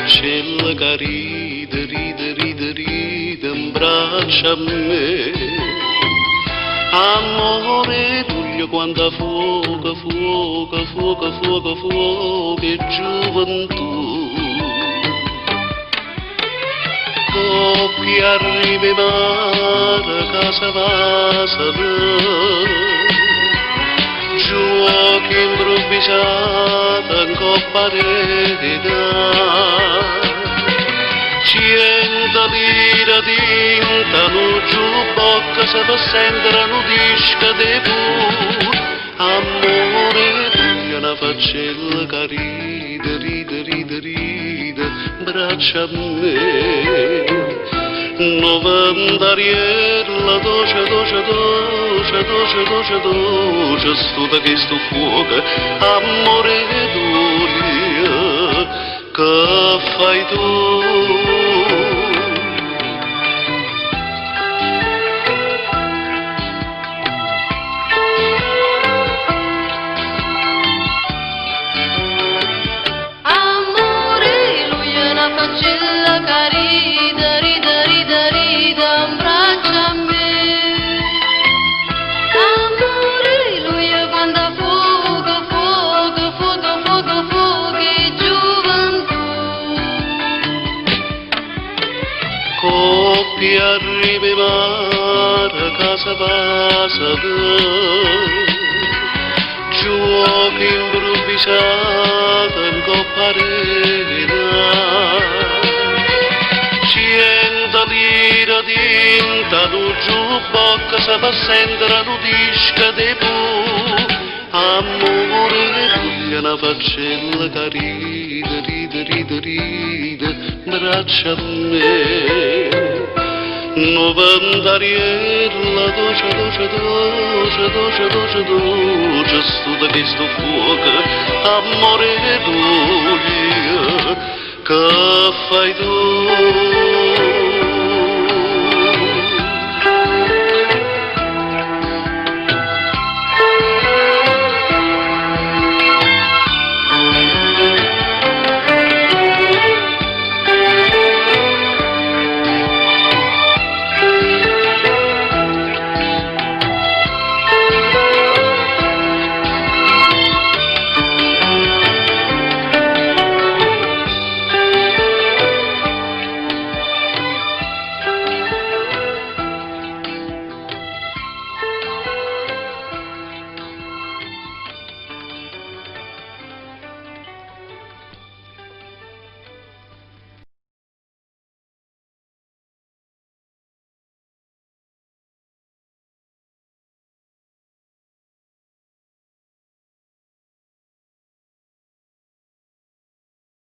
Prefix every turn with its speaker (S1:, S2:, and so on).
S1: faccella che ride, ride, abbraccia a me. Amore tuo quanta fuoco e gioventù. Coppia arriva mare, casa vasa, giochi improvvisata in coppa eredità. Cento lire tinta, nu giubocca se fa sentire nu disca de pur. Amore tu una faccella che ride, braccia a me. 90 riella, doce, studa che sto fuoco, amore tuo, che fai tu?
S2: Faccella che ride, abbraccia a me. Amore, lui è quando fuoco e gioventù.
S1: Coppia arriva mare, casa vasa, giochi improvvisata in coppa eredità. 100 lire tinta, nu giubocca se fa sentire nu disca de pur. Amore tu una faccella che ride, braccia a me. 90 riella, doce, studa che sto fuoco, amore tuo, che fai tu?